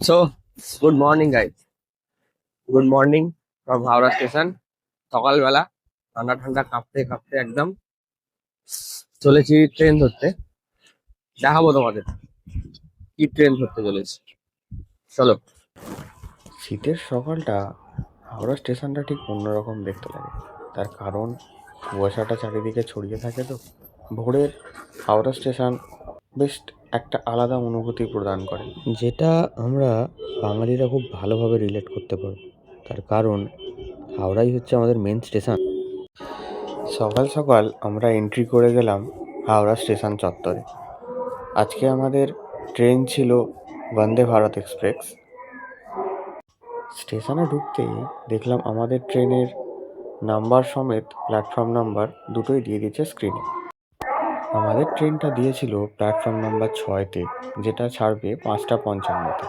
So, good morning, guys. Good morning from Howrah station. সকালবেলা ঠান্ডা ঠান্ডা কাঁপতে কাঁপতে একদম চলেছি ট্রেন ধরতে। দেখাবো তোমাদের কি ট্রেন ধরতে চলেছি। চলো। শীতের সকালটা হাওড়া স্টেশনটা ঠিক অন্যরকম দেখতে লাগে। তার কারণ কুয়াশাটা চারিদিকে ছড়িয়ে থাকে। তো ভোরের হাওড়া স্টেশন বেশ একটা আলাদা অনুভূতি প্রদান করে, যেটা আমরা বাঙালিরা খুব ভালোভাবে রিলেট করতে পারব। তার কারণ হাওড়াই হচ্ছে আমাদের মেন স্টেশন। সকাল সকাল আমরা এন্ট্রি করে গেলাম হাওড়া স্টেশন চত্বরে। আজকে আমাদের ট্রেন ছিল বন্দে ভারত এক্সপ্রেস। স্টেশনে ঢুকতেই দেখলাম আমাদের ট্রেনের নাম্বার সমেত প্ল্যাটফর্ম নাম্বার দুটোই দিয়ে দিয়েছে স্ক্রিনে। আমাদের ট্রেনটা দিয়েছিল প্ল্যাটফর্ম নাম্বার 6-তে, যেটা ছাড়বে 5:55-তে।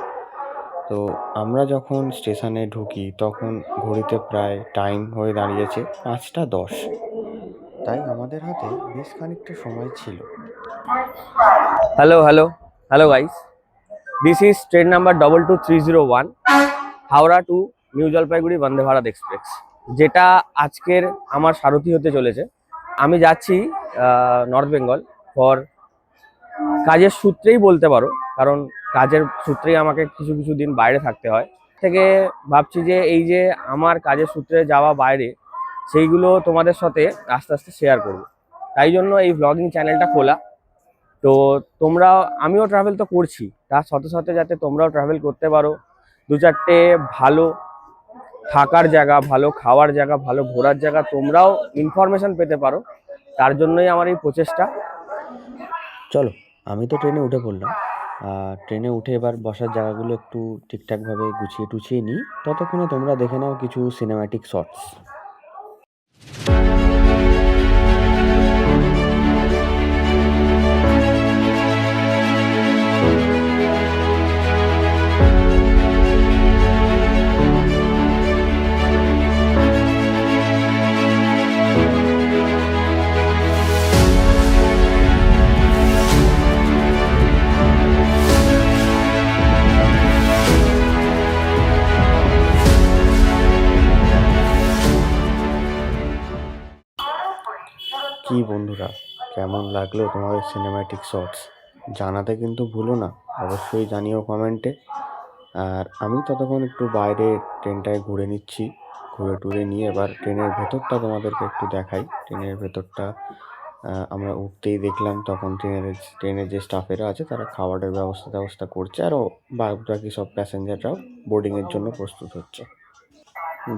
তো আমরা যখন স্টেশনে ঢুকি তখন ঘড়িতে প্রায় টাইম হয়ে দাঁড়িয়েছে 5:10। তাই আমাদের হাতে বেশ খানিকটা সময় ছিল। Hello guys, this is train number 22301 Howrah two new Jalpaiguri Vande Bharat express, যেটা আজকের আমার সারথি হতে চলেছে। আমি যাচ্ছি নর্থ বেঙ্গল ফর কাজের সূত্রেই বলতে পারো, কারণ কাজের সূত্রেই আমাকে কিছু কিছু দিন বাইরে থাকতে হয়। থেকে ভাবছি যে এই যে আমার কাজের সূত্রে যাওয়া বাইরে, সেইগুলো তোমাদের সাথে আস্তে আস্তে শেয়ার করব। তাই জন্য এই ব্লগিং চ্যানেলটা খোলা। তো আমিও ট্রাভেল তো করছি, তার সাথে সাথে যাতে তোমরাও ট্রাভেল করতে পারো, দু চারটে ভালো থাকার জায়গা, ভালো খাওয়ার জায়গা, ভালো ঘোরার জায়গা তোমরাও ইনফরমেশন পেতে পারো, তার জন্যই আমার এই প্রচেষ্টা। চলো, আমি তো ট্রেনে উঠে পড়লাম। ট্রেনে উঠে এবার বসার জায়গাগুলো একটু ঠিকঠাকভাবে গুছিয়ে টুছিয়ে নিই। ততক্ষণে তোমরা দেখে নাও কিছু সিনেম্যাটিক শটস। কি বন্ধুরা, কেমন লাগলো তোমাদের সিনেম্যাটিক শটস? জানাতে কিন্তু ভুলো না, অবশ্যই জানিও কমেন্টে। আর আমি ততক্ষণ একটু বাইরে ট্রেনটায় ঘুরে নিচ্ছি। ঘুরে টুরে নিয়ে এবার ট্রেনের ভেতরটা তোমাদেরকে একটু দেখাই। ট্রেনের ভেতরটা আমরা উঠতেই দেখলাম তখন ট্রেনের যে স্টাফেরা আছে তারা খাবারের ব্যবস্থা করছে, আরও বাকি সব প্যাসেঞ্জাররাও বোর্ডিংয়ের জন্য প্রস্তুত হচ্ছে।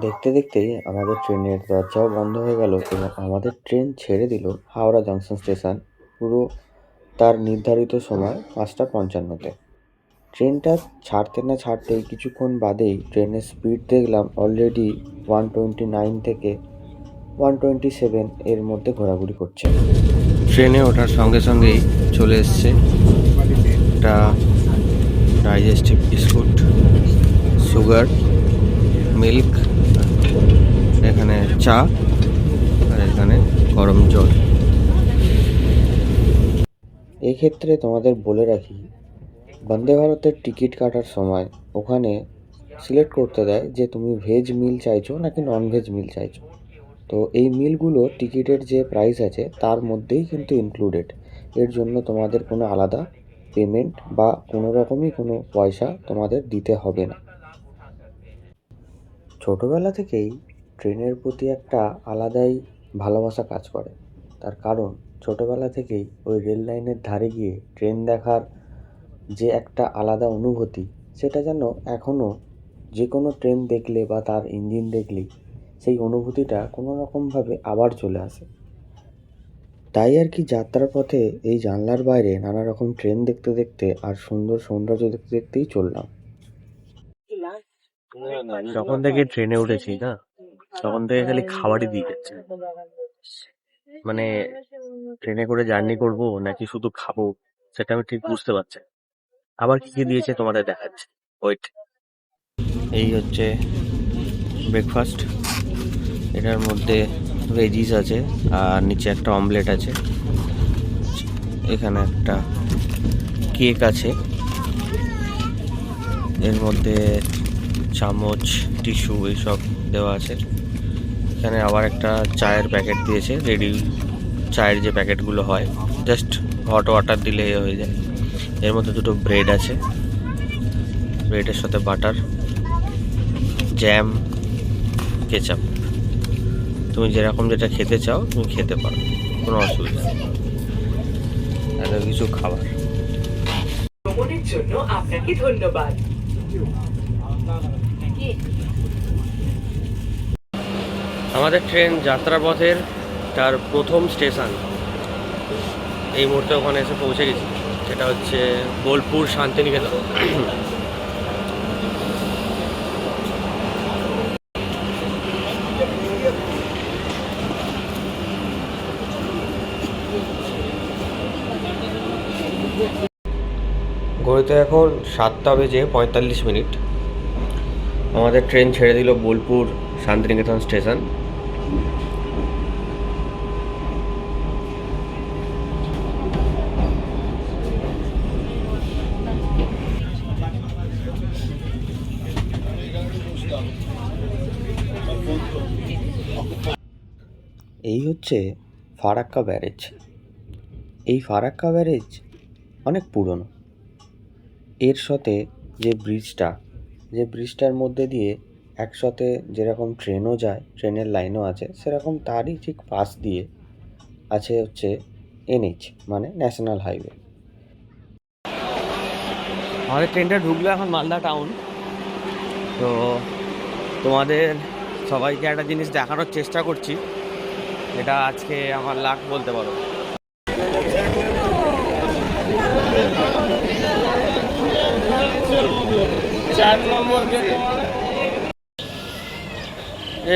দেখতে দেখতেই আমাদের ট্রেনের দরজাও বন্ধ হয়ে গেল এবং আমাদের ট্রেন ছেড়ে দিল হাওড়া জংশন স্টেশন পুরো তার নির্ধারিত সময় 5:55-তে। ট্রেনটা ছাড়তে না ছাড়তেই কিছুক্ষণ বাদেই ট্রেনের স্পিড দেখলাম অলরেডি 129 থেকে 127 এর মধ্যে ঘোরাঘুরি করছে। ট্রেনে ওঠার সঙ্গে সঙ্গেই চলে এসছে একটা ডাইজেস্টিভ বিস্কুট, সুগার, মিল্ক, এখানে চা, আর এখানে গরম জল। এক্ষেত্রে তোমাদের বলে রাখি, বন্দে ভারতের টিকিট কাটার সময় ওখানে সিলেক্ট করতে দেয় যে তুমি ভেজ মিল চাইছো নাকি নন ভেজ মিল চাইছো। তো এই মিলগুলো টিকিটের যে প্রাইস আছে তার মধ্যেই কিন্তু ইনক্লুডেড। এর জন্য তোমাদের কোনো আলাদা পেমেন্ট বা কোনো রকমই কোনো পয়সা তোমাদের দিতে হবে না। ছোটোবেলা থেকেই ট্রেনের প্রতি একটা আলাদাই ভালোবাসা কাজ করে। তার কারণ ছোটোবেলা থেকেই ওই রেল লাইনের ধারে গিয়ে ট্রেন দেখার যে একটা আলাদা অনুভূতি, সেটা যেন এখনও যে কোনো ট্রেন দেখলে বা তার ইঞ্জিন দেখলেই সেই অনুভূতিটা কোনো রকমভাবে আবার চলে আসে। তাই আর কি যাত্রার পথে এই জানলার বাইরে নানা রকম ট্রেন দেখতে দেখতে আর সুন্দর সৌন্দর্য দেখতে দেখতেই চললাম। যখন থেকে ট্রেনে উঠেছি না, তখন থেকে খালি খাবারই দিয়ে যাচ্ছে। মানে ট্রেনে করে জার্নি করব নাকি শুধু খাবো সেটা আমি ঠিক বুঝতে পারছি না। আবার কি কি দিয়েছে তোমাদের দেখাচ্ছে, ওয়েট। এই হচ্ছে ব্রেকফাস্ট। এটার মধ্যে ভেজিস আছে আর নিচে একটা অমলেট আছে। এখানে একটা কেক আছে, এর মধ্যে চামচ, টিস্যু এইসব দেওয়া আছে। এখানে আবার একটা চায়ের প্যাকেট দিয়েছে, রেডি চায়ের যে প্যাকেটগুলো হয়, জাস্ট হট ওয়াটার দিলে হয়ে যায়। এর মধ্যে দুটো ব্রেড আছে, ব্রেডের সাথে বাটার, জ্যাম, কেচাপ। তুমি যেরকম যেটা খেতে চাও তুমি খেতে পারো, কোনো অসুবিধা নেই। এত কিছু খাবার। ভ্রমণের জন্য আপনাকে ধন্যবাদ। আমাদের ট্রেন যাত্রাপথের তার প্রথম স্টেশন এই মুহূর্তে ওখানে এসে পৌঁছে গেছি, সেটা হচ্ছে বোলপুর শান্তিনিকেতন। ঘড়িতে এখন 7:45। আমাদের ট্রেন ছেড়ে দিল বোলপুর শান্তিনিকেতন স্টেশন। এই হচ্ছে ফারাক্কা ব্যারেজ। এই ফারাক্কা ব্যারেজ অনেক পুরনো। এর সাথে যে ব্রিজটার মধ্যে দিয়ে একসাথে যেরকম ট্রেনও যায়, ট্রেনের লাইনও আছে, সেরকম তারই ঠিক পাশ দিয়ে আছে হচ্ছে এনএইচ, মানে ন্যাশনাল হাইওয়ে। আমাদের ট্রেনটা ঢুকলো এখন মালদা টাউন। তো তোমাদের সবাইকে একটা জিনিস দেখানোর চেষ্টা করছি, এটা আজকে আমার লাক বলতে পারো। যাই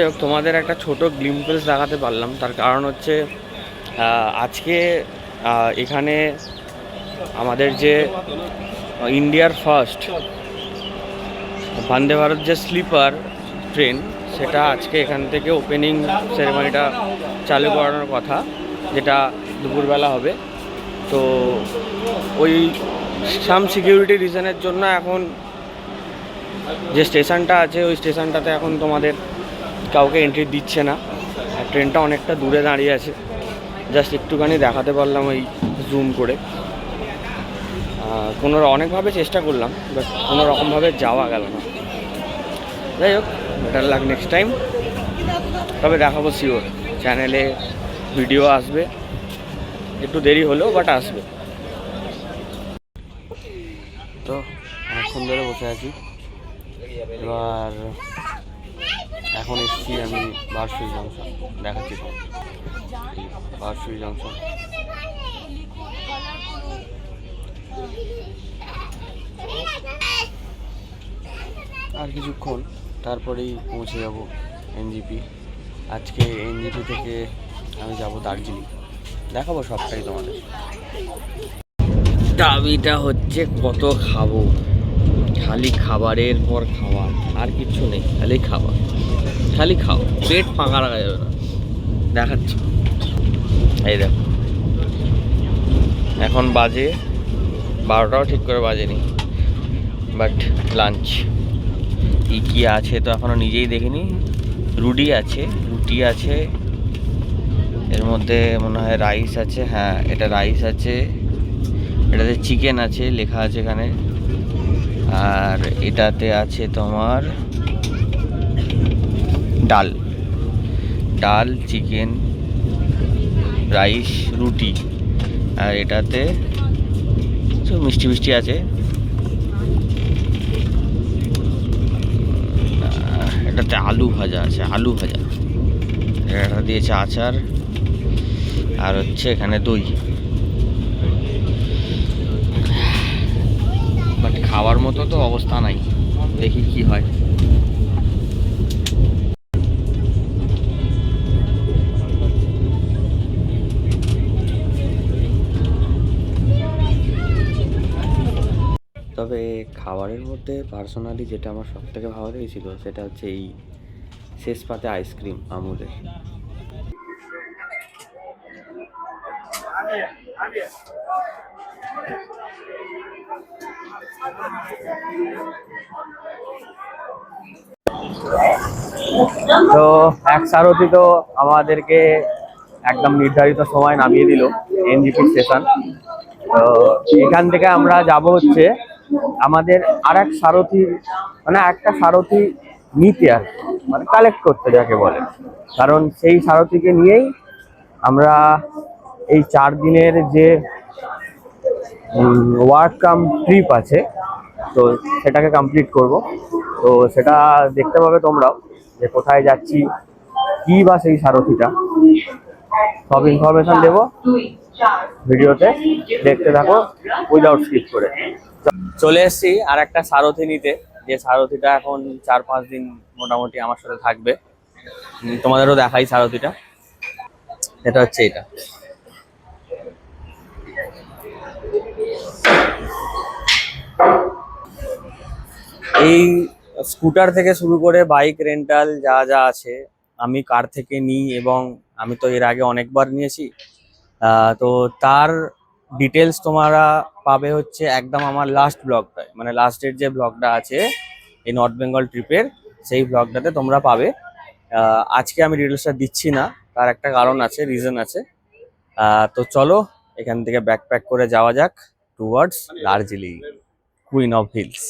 হোক, তোমাদের একটা ছোট গ্লিম্পস দেখাতে পারলাম, তার কারণ হচ্ছে আজকে এখানে আমাদের যে ইন্ডিয়ার ফার্স্ট বন্দে ভারত যে স্লিপার ট্রেন, সেটা আজকে এখান থেকে ওপেনিং সেরেমনিটা চালু করানোর কথা, যেটা দুপুরবেলা হবে। তো ওই সাম সিকিউরিটি রিজনের জন্য এখন যে স্টেশনটা আছে ওই স্টেশনটাতে এখন তোমাদের কাউকে এন্ট্রি দিচ্ছে না। আর ট্রেনটা অনেকটা দূরে দাঁড়িয়ে আছে, জাস্ট একটুখানি দেখাতে পারলাম ওই জুম করে। অনেকভাবে চেষ্টা করলাম, বাট কোনো রকমভাবে যাওয়া গেল না। যাই হোক, বেটার লাক নেক্সট টাইম। তবে দেখাবো শিওর, চ্যানেলে ভিডিও আসবে, একটু দেরি হলেও বাট আসবে। তো অনেকক্ষণ ধরে বসে আছি, এবার এখন এসেছি আমি বারশুই জংশন, দেখাচ্ছি তো বারশুই জংশন। আর কিছুক্ষণ তারপরেই পৌঁছে যাব এনজিপি। আজকে এনজিপি থেকে আমি যাব দার্জিলিং, দেখাবো সবটাই তোমাদের। দাবিটা হচ্ছে কত খাবো, খালি খাবারের পর খাবার, আর কিচ্ছু নেই, খালি খাবার, খালি খাও, পেট ফাঁকা রাখা যাবে না। দেখাচ্ছি, এই দেখো এখন বাজে 12টাও ঠিক করে বাজেনি, বাট লাঞ্চ কি আছে তো এখনো নিজেই দেখিনি। রুটি আছে, এর মধ্যে মনে হয় রাইস আছে, হ্যাঁ এটা রাইস আছে, এটাতে চিকেন আছে লেখা আছে এখানে, আর এটাতে আছে তোমার ডাল, চিকেন, রাইস, রুটি, আর এটাতে মিষ্টি আছে। এটাতে আলু ভাজা আছে, এটা দিয়েছে আচার, আর হচ্ছে এখানে দই। বাট খাওয়ার মতো তো অবস্থা নাই, দেখি কি হয়। তবে খাবারের মধ্যে পার্সোনালি যেটা আমার সব থেকে ভালো লেগেছিল সেটা হচ্ছে এই শেষ পাতে আইসক্রিম আমুলের। তো এক সারথি তো আমাদেরকে একদম নির্ধারিত সময় নামিয়ে দিল এনজিপি স্টেশন। তো এখান থেকে আমরা যাব হচ্ছে আমাদের আর এক সারথি, মানে একটা সারথি নিতে আর কি, মানে কালেক্ট করতে যাকে বলে। কারণ সেই সারথিকে নিয়েই আমরা এই 4 দিনের যে ওয়ার্ক কাম ট্রিপ আছে তো সেটাকে কমপ্লিট করব। তো সেটা দেখতে পাবে তোমরাও যে কোথায় যাচ্ছি, কি বা সেই সারথিটা, সব ইনফরমেশন দেবো ভিডিওতে, দেখতে থাকো উইদাউট স্কিপ করে। চলে এসেছি আর একটা সারথি নিতে, যে সারথিটা এখন 4-5 দিন মোটামুটি আমার সাথে থাকবে। তোমাদেরও দেখাই সারথিটা, এটা হচ্ছে এটা। এই স্কুটার থেকে শুরু করে বাইক রেন্টাল যা যা আছে আমি কার থেকে নিই, এবং আমি তো এর আগে অনেকবার নিয়েছি। তো তার ডিটেলস তোমরা পাবে হচ্ছে একদম আমার লাস্ট ব্লগটায়, মানে লাস্টের যে ব্লগটা আছে এই নর্থ বেঙ্গল ট্রিপের, সেই ব্লগটাতে তোমরা পাবে। আজকে আমি ডিটেলসটা দিচ্ছি না, তার একটা কারণ আছে, রিজন আছে। তো চলো এখান থেকে ব্যাকপ্যাক করে যাওয়া যাক towards Darjeeling, queen of hills.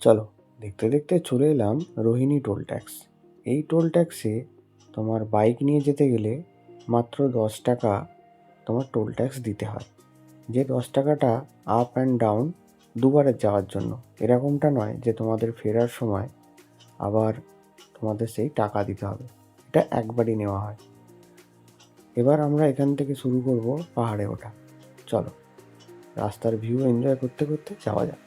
চলো দেখতে দেখতে চলে এলাম রোহিণী টোল ট্যাক্স। এই টোল ট্যাক্সে তোমার বাইক নিয়ে যেতে গেলে মাত্র 10 টাকা তোমার টোল ট্যাক্স দিতে হয়। যে 10 টাকাটা আপ অ্যান্ড ডাউন দুবারের যাওয়ার জন্য, এরকমটা নয় যে তোমাদের ফেরার সময় আবার তোমাদের সেই টাকা দিতে হবে, এটা একবারই নেওয়া হয়। এবার আমরা এখান থেকে শুরু করব পাহাড়ে ওঠা। চলো রাস্তার ভিউ এনজয় করতে করতে যাওয়া যাক।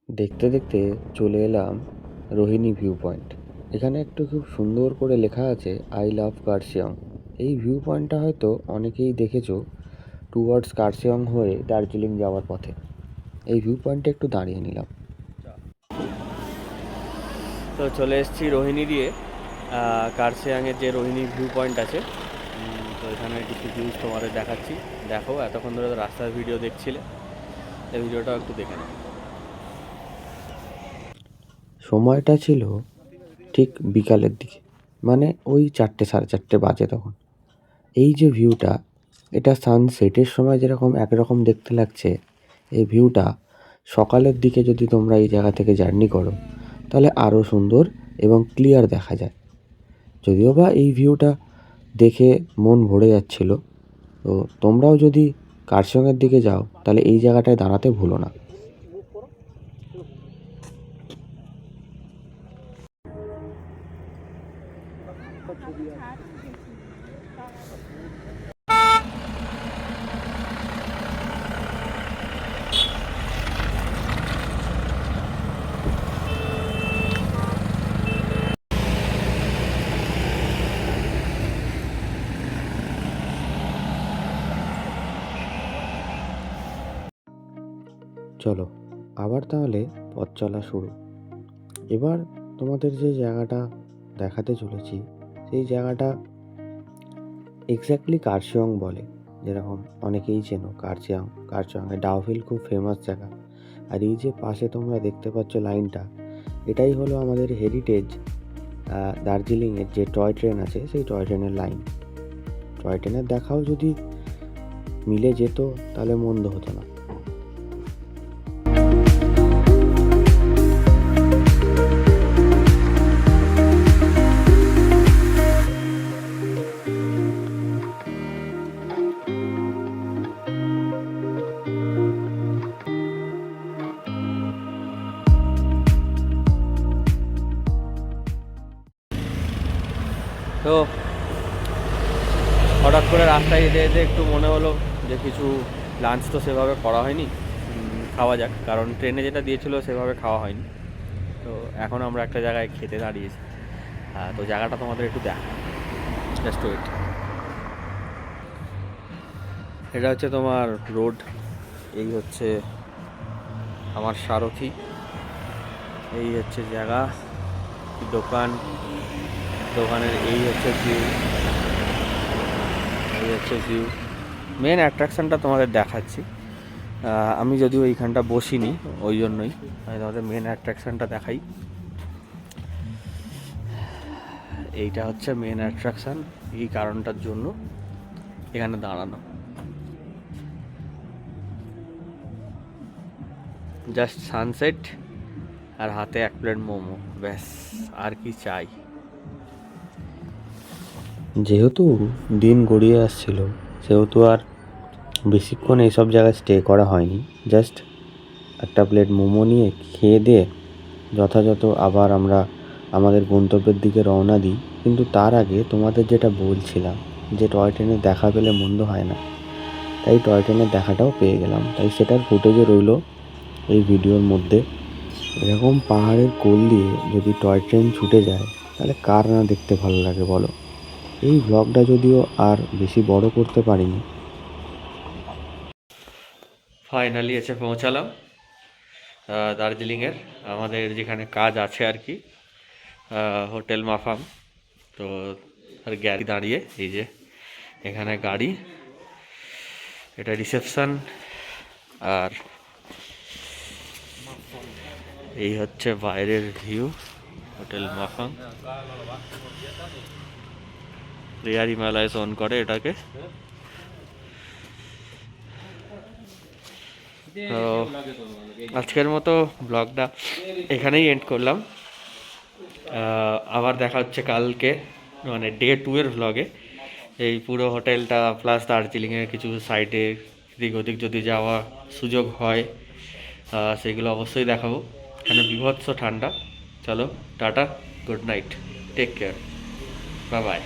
দেখতে দেখতে চলে এলাম রোহিণী ভিউ পয়েন্ট। এখানে একটু খুব সুন্দর করে লেখা আছে আই লাভ কার্শিয়ং। এই ভিউ পয়েন্টটা হয়তো অনেকেই দেখেছো টুয়ার্ডস কার্শিয়ং হয়ে দার্জিলিং যাওয়ার পথে। এই ভিউ পয়েন্টে একটু দাঁড়িয়ে নিলাম। তো চলে এসেছি রোহিণী দিয়ে কার্শিয়াংয়ের যে রোহিণী ভিউ পয়েন্ট আছে। তো এখানে কিছু ভিউজ তোমাদের দেখাচ্ছি। দেখো, এতক্ষণ ধরে তো রাস্তার ভিডিও দেখছিলে, এই ভিডিওটাও একটু দেখে নাও। সময়টা ছিল ঠিক বিকালের দিকে, মানে ওই 4টে 4:30 বাজে তখন। এই যে ভিউটা, এটা সানসেটের সময় যেরকম একরকম দেখতে লাগছে, এই ভিউটা সকালের দিকে যদি তোমরা এই জায়গা থেকে জার্নি করো তাহলে আরও সুন্দর এবং ক্লিয়ার দেখা যায়। যদিও বা এই ভিউটা দেখে মন ভরে যাচ্ছিল। তো তোমরাও যদি কার্শিয়ংয়ের দিকে যাও তাহলে এই জায়গাটায় দাঁড়াতে ভুলো না। চলো আবার তাহলে পথ চলা শুরু। এবার তোমাদের যে জায়গাটা দেখাতে চলেছি সেই জায়গাটা এক্স্যাক্টলি কার্শিয়ং বলে, যেরকম অনেকেই চেনো কার্শিয়ংয়ে ডাউহিল খুব ফেমাস জায়গা। আর এই যে পাশে তোমরা দেখতে পাচ্ছ লাইনটা, এটাই হলো আমাদের হেরিটেজ দার্জিলিংয়ের যে টয় ট্রেন আছে সেই টয় ট্রেনের লাইন। টয় ট্রেনের দেখাও যদি মিলে যেত তাহলে মন্দ হতো না। তো হঠাৎ করে রাস্তায় যেতে যেতে একটু মনে হলো যে কিছু লাঞ্চ তো সেভাবে করা হয়নি, খাওয়া যাক, কারণ ট্রেনে যেটা দিয়েছিল সেভাবে খাওয়া হয়নি। তো এখন আমরা একটা জায়গায় খেতে দাঁড়িয়েছি। তো জায়গাটা তোমাদের একটু দেখ, জাস্ট ওয়েট। এটা হচ্ছে তোমার রোড, এই হচ্ছে আমার সারথি, এই হচ্ছে জায়গা, দোকানের এই হচ্ছে ভিউ, এই হচ্ছে ভিউ। মেন অ্যাট্রাকশানটা তোমাদের দেখাচ্ছি। আমি যদিও এইখানটা বসিনি, ওই জন্যই আমি তোমাদের মেন অ্যাট্রাকশানটা দেখাই। এইটা হচ্ছে মেন অ্যাট্রাকশান, এই কারণটার জন্য এখানে দাঁড়ানো। জাস্ট সানসেট আর হাতে এক প্লেট মোমো, ব্যাস, আর কি চাই। যেহেতু দিন গড়িয়ে আসছিল সেহেতু আর বেশিক্ষণ এইসব জায়গায় স্টে করা হয়নি। জাস্ট একটা প্লেট মোমো নিয়ে খেয়ে দিয়ে যথাযথ আবার আমরা আমাদের গন্তব্যের দিকে রওনা দিই। কিন্তু তার আগে তোমাদের যেটা বলছিলাম যে টয় ট্রেনের দেখা পেলে মন্দ হয় না, তাই টয় ট্রেনের দেখাটাও পেয়ে গেলাম। তাই সেটার ফুটেজও রইলো এই ভিডিওর মধ্যে। এরকম পাহাড়ের কোল দিয়ে যদি টয় ট্রেন ছুটে যায় তাহলে কার না দেখতে ভালো লাগে বলো। এই ভ্লগটা যদিও আর বেশি বড় করতে পারিনি। ফাইনালি এসে পৌঁছালাম দার্জিলিংয়ের আমাদের যেখানে কাজ আছে আর কি, হোটেল মাফাম। তো আর গাড়ি দাঁড়িয়ে, এই যে এখানে গাড়ি, এটা রিসেপশন, আর এই হচ্ছে বাইরের ভিউ হোটেল মাফাম। রিয়ার হিমালয়াস অন করে এটাকে। তো আজকের মতো ব্লগটা এখানেই এন্ড করলাম। আবার দেখা হচ্ছে কালকে, মানে ডে 2 এর ব্লগে। এই পুরো হোটেলটা প্লাস দার্জিলিংয়ের কিছু সাইডে এদিক ওদিক যদি যাওয়া সুযোগ হয় সেগুলো অবশ্যই দেখাবো। এখানে বীভৎস ঠান্ডা। চলো tata, good night, take care, bye by.